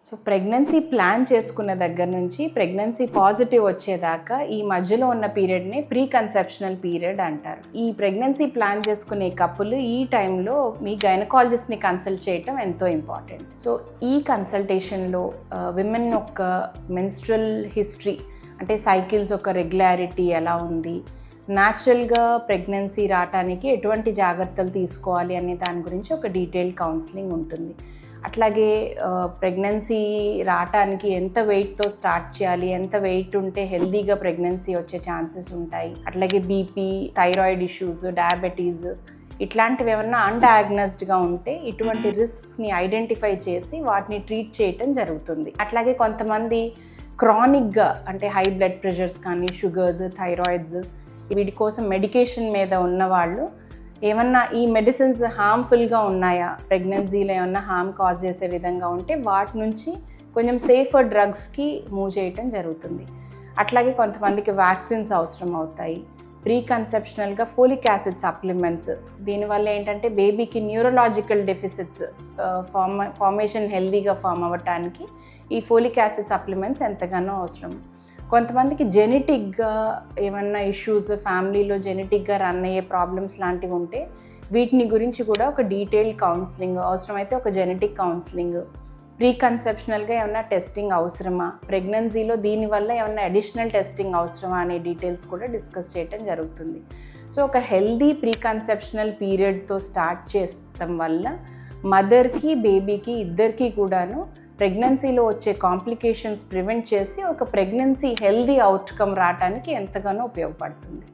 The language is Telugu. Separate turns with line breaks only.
సో ప్రెగ్నెన్సీ ప్లాన్ చేసుకున్న దగ్గర నుంచి ప్రెగ్నెన్సీ పాజిటివ్ వచ్చేదాకా ఈ మధ్యలో ఉన్న పీరియడ్ని ప్రీ కన్సెప్షనల్ పీరియడ్ అంటారు. ఈ ప్రెగ్నెన్సీ ప్లాన్ చేసుకునే కపుల్ ఈ టైంలో మీ గైనకాలజిస్ట్ని కన్సల్ట్ చేయటం ఎంతో ఇంపార్టెంట్. సో ఈ కన్సల్టేషన్లో విమెన్ యొక్క మెన్స్ట్రల్ హిస్టరీ అంటే సైకిల్స్ యొక్క రెగ్యులారిటీ ఎలా ఉంది, న్యాచురల్గా ప్రెగ్నెన్సీ రావటానికి ఎటువంటి జాగ్రత్తలు తీసుకోవాలి అనే దాని గురించి ఒక డీటెయిల్ కౌన్సిలింగ్ ఉంటుంది. అట్లాగే ప్రెగ్నెన్సీ రావటానికి ఎంత వెయిట్తో స్టార్ట్ చేయాలి, ఎంత వెయిట్ ఉంటే హెల్దీగా ప్రెగ్నెన్సీ వచ్చే ఛాన్సెస్ ఉంటాయి, అట్లాగే బీపీ, థైరాయిడ్ ఇష్యూస్, డయాబెటీస్ ఇట్లాంటివి ఏమన్నా అన్డయాగ్నోస్డ్గా ఉంటే ఇటువంటి రిస్క్స్ని ఐడెంటిఫై చేసి వాటిని ట్రీట్ చేయటం జరుగుతుంది. అట్లాగే కొంతమంది క్రానిక్గా అంటే హై బ్లడ్ ప్రెషర్స్ కానీ, షుగర్స్, థైరాయిడ్స్ వీటి కోసం మెడికేషన్ మీద ఉన్నవాళ్ళు ఏమన్నా ఈ మెడిసిన్స్ హార్మ్ఫుల్గా ఉన్నాయా, ప్రెగ్నెన్సీలో ఏమన్నా హార్మ్ కాజ్ చేసే విధంగా ఉంటే వాటి నుంచి కొంచెం సేఫర్ డ్రగ్స్కి మూవ్ చేయటం జరుగుతుంది. అట్లాగే కొంతమందికి వ్యాక్సిన్స్ అవసరం అవుతాయి. ప్రీ కన్సెప్షనల్గా ఫోలిక్ యాసిడ్ సప్లిమెంట్స్, దీనివల్ల ఏంటంటే బేబీకి న్యూరలాజికల్ డెఫిసిట్స్ ఫార్మేషన్ హెల్దీగా ఫామ్ అవ్వటానికి ఈ ఫోలిక్ యాసిడ్ సప్లిమెంట్స్ ఎంతగానో అవసరం. కొంతమందికి జెనెటిక్గా ఏమన్నా ఇష్యూస్, ఫ్యామిలీలో జెనెటిక్గా రన్ అయ్యే ప్రాబ్లమ్స్ లాంటివి ఉంటే వీటిని గురించి కూడా ఒక డీటెయిల్ కౌన్సిలింగ్, అవసరమైతే ఒక జెనెటిక్ కౌన్సిలింగ్, ప్రీ కన్సెప్షనల్గా ఏమన్నా టెస్టింగ్ అవసరమా, ప్రెగ్నెన్సీలో దీనివల్ల ఏమన్నా అడిషనల్ టెస్టింగ్ అవసరమా అనే డీటెయిల్స్ కూడా డిస్కస్ చేయటం జరుగుతుంది. సో ఒక హెల్దీ ప్రీ కన్సెప్షనల్ పీరియడ్తో స్టార్ట్ చేస్తాం వల్ల మదర్కి, బేబీకి ఇద్దరికీ కూడాను ప్రెగ్నెన్సీలో వచ్చే కాంప్లికేషన్స్ ప్రివెంట్ చేసి ఒక ప్రెగ్నెన్సీ హెల్దీ అవుట్కమ్ రావడానికి ఎంతగానో ఉపయోగపడుతుంది.